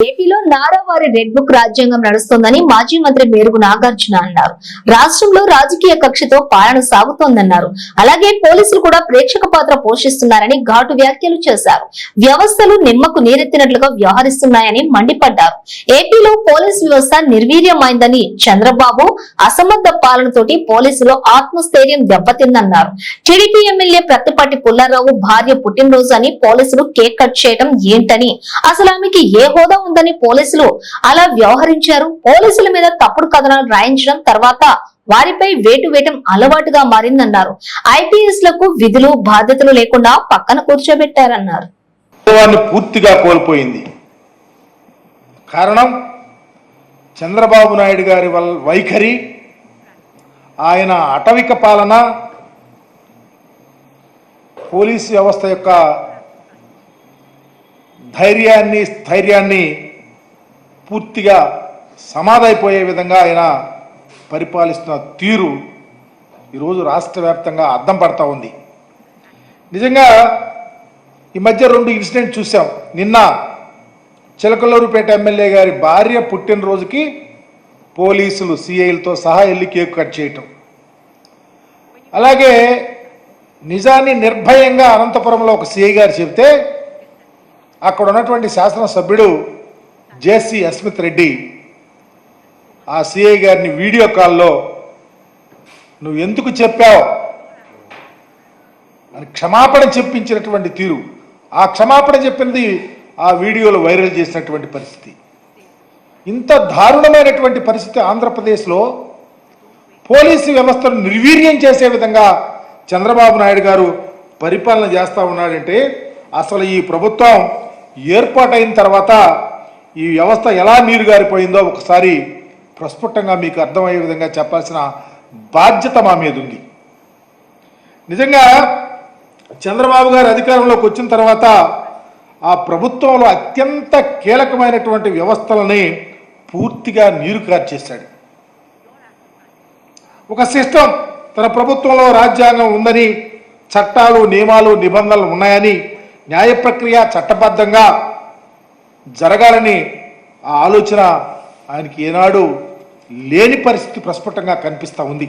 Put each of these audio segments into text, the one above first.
ఏపీలో నారావారి red book రాజ్యాంగం నడుస్తోందని మాజీ మంత్రి మేరుగు నాగార్జున అన్నారు. రాష్ట్రంలో రాజకీయ కక్షతో పాలన సాగుతోందన్నారు. అలాగే పోలీసులు కూడా ప్రేక్షక పాత్ర పోషిస్తున్నారని ఘాటు వ్యాఖ్యలు చేశారు. వ్యవస్థలు నిమ్మకు నీరెత్తినట్లుగా వ్యవహరిస్తున్నాయని మండిపడ్డారు. ఏపీలో పోలీసు వ్యవస్థ నిర్వీర్యమైందని, చంద్రబాబు అసమర్థ పాలనతోటి పోలీసులు ఆత్మస్థైర్యం దెబ్బతిందన్నారు. టీడీపీ ఎమ్మెల్యే ప్రత్తిపాటి పుల్లారావు భార్య పుట్టినరోజు అని పోలీసులు కేక్ కట్ చేయడం ఏంటని, అసలు ఆమెకి ఏ హోదా ఉందని పోలీసులు అలా వ్యవహరించారు. పోలీసుల మీద తప్పుడు కథనాలు రాయించడం, తర్వాత వారిపై వేటు వేయటం అలవాటుగా మారిందన్నారు. ఐపీఎస్ లకు విధులు బాధ్యతలు లేకుండా పక్కన కూర్చోబెట్టారన్నారు. పూర్తిగా కోల్పోయింది. కారణం చంద్రబాబు నాయుడు గారి వైఖరి, ఆయన అటవిక పాలన, పోలీసు వ్యవస్థ యొక్క స్థైర్యాన్ని పూర్తిగా సమాధైపోయే విధంగా ఆయన పరిపాలిస్తున్న తీరు ఈరోజు రాష్ట్ర వ్యాప్తంగా అద్దం పడతా ఉంది. నిజంగా ఈ మధ్య 2 ఇన్సిడెంట్ చూసాం. నిన్న చిలకలూరుపేట ఎమ్మెల్యే గారి భార్య పుట్టినరోజుకి పోలీసులు సిఐలతో సహా వెళ్ళి కేక్ కట్ చేయటం, అలాగే నిజాన్ని నిర్భయంగా అనంతపురంలో ఒక సిఐ గారు చెబితే అక్కడ ఉన్నటువంటి శాసనసభ్యుడు జేసీ అస్మిత్ రెడ్డి ఆ సిఐ గారిని వీడియో కాల్లో నువ్వు ఎందుకు చెప్పావు అని క్షమాపణ చెప్పించినటువంటి తీరు, ఆ క్షమాపణ చెప్పింది ఆ వీడియోలో వైరల్ చేసినటువంటి పరిస్థితి. ఇంత దారుణమైనటువంటి పరిస్థితి ఆంధ్రప్రదేశ్లో పోలీసు వ్యవస్థను నిర్వీర్యం చేసే విధంగా చంద్రబాబు నాయుడు గారు పరిపాలన చేస్తూ ఉన్నాడంటే, అసలు ఈ ప్రభుత్వం ఏర్పాటైన తర్వాత ఈ వ్యవస్థ ఎలా నీరుగారిపోయిందో ఒకసారి ప్రస్ఫుటంగా మీకు అర్థమయ్యే విధంగా చెప్పాల్సిన బాధ్యత మా మీద ఉంది. నిజంగా చంద్రబాబు గారు అధికారంలోకి వచ్చిన తర్వాత ఆ ప్రభుత్వంలో అత్యంత కీలకమైనటువంటి వ్యవస్థలని పూర్తిగా నీరు కార్చేశాడు. ఒక సిస్టమ్, తన ప్రభుత్వంలో రాజ్యాంగం ఉందని, చట్టాలు నియమాలు నిబంధనలు ఉన్నాయని, న్యాయ ప్రక్రియ చట్టబద్ధంగా జరగాలని ఆ ఆలోచన ఆయనకి ఏనాడు లేని పరిస్థితి ప్రస్ఫుటంగా కనిపిస్తూ ఉంది.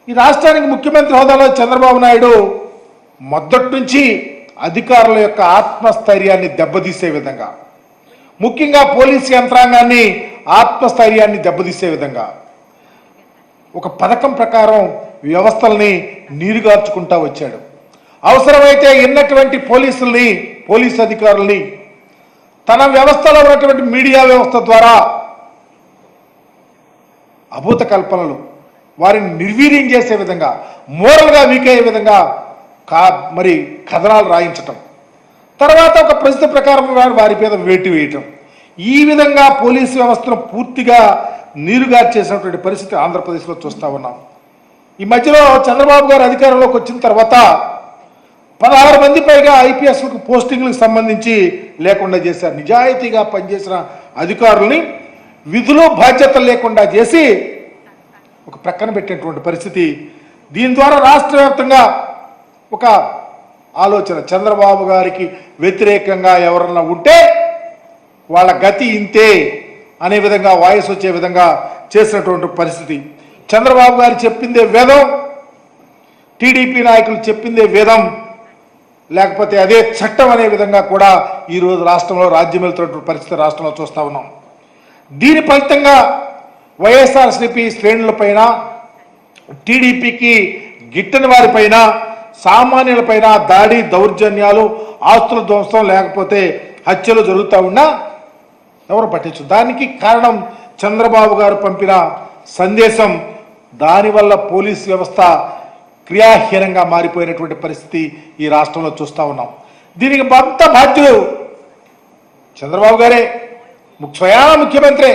ఈ రాష్ట్రానికి ముఖ్యమంత్రి హోదాలో చంద్రబాబు నాయుడు మొదటి నుంచి అధికారుల యొక్క ఆత్మస్థైర్యాన్ని దెబ్బతీసే విధంగా, ముఖ్యంగా పోలీసు యంత్రాంగాన్ని ఆత్మస్థైర్యాన్ని దెబ్బతీసే విధంగా ఒక పథకం ప్రకారం వ్యవస్థల్ని నీరుగార్చుకుంటా వచ్చాడు. అవసరమైతే ఎన్నటువంటి పోలీసు అధికారుల్ని తన వ్యవస్థలో ఉన్నటువంటి మీడియా వ్యవస్థ ద్వారా అభూత కల్పనలు, వారిని నిర్వీర్యం చేసే విధంగా, మోరల్గా వీక్ అయ్యే విధంగా మరి కథనాలు రాయించటం, తర్వాత ఒక పరిస్థితి ప్రకారం వారి మీద వేటు వేయటం, ఈ విధంగా పోలీసు వ్యవస్థను పూర్తిగా నీరుగార్చేసినటువంటి పరిస్థితి ఆంధ్రప్రదేశ్లో చూస్తూ ఉన్నాం. ఈ మధ్యలో చంద్రబాబు గారు అధికారంలోకి వచ్చిన తర్వాత 16 మంది పైగా ఐపీఎస్లకు పోస్టింగ్లకు సంబంధించి లేకుండా చేశారు. నిజాయితీగా పనిచేసిన అధికారుల్ని విధులు బాధ్యతలు లేకుండా చేసి ఒక ప్రక్కన పెట్టినటువంటి పరిస్థితి. దీని ద్వారా రాష్ట్ర వ్యాప్తంగా ఒక ఆలోచన, చంద్రబాబు గారికి వ్యతిరేకంగా ఎవరన్నా ఉంటే వాళ్ళ గతి ఇంతే అనే విధంగా వాయిస్ వచ్చే విధంగా చేసినటువంటి పరిస్థితి. చంద్రబాబు గారు చెప్పిందే వేదం, టీడీపీ నాయకులు చెప్పిందే వేదం, లేకపోతే అదే చట్టం అనే విధంగా కూడా ఈరోజు రాష్ట్రంలో రాజ్యం వెళ్తున్నటువంటి పరిస్థితి రాష్ట్రంలో చూస్తూ ఉన్నాం. దీని ఫలితంగా వైఎస్ఆర్సీపీ శ్రేణులపైన, టీడీపీకి గిట్టని వారిపైన, సామాన్యులపైన దాడి, దౌర్జన్యాలు, ఆస్తుల ధ్వంసం, లేకపోతే హత్యలు జరుగుతూ ఉన్నా ఎవరు పట్టించు. దానికి కారణం చంద్రబాబు గారు పంపిన సందేశం. దానివల్ల పోలీసు వ్యవస్థ క్రియాహీనంగా మారిపోయినటువంటి పరిస్థితి ఈ రాష్ట్రంలో చూస్తూ ఉన్నాం. దీనికి అంత బాధ్యులు చంద్రబాబు గారే, స్వయాన ముఖ్యమంత్రి.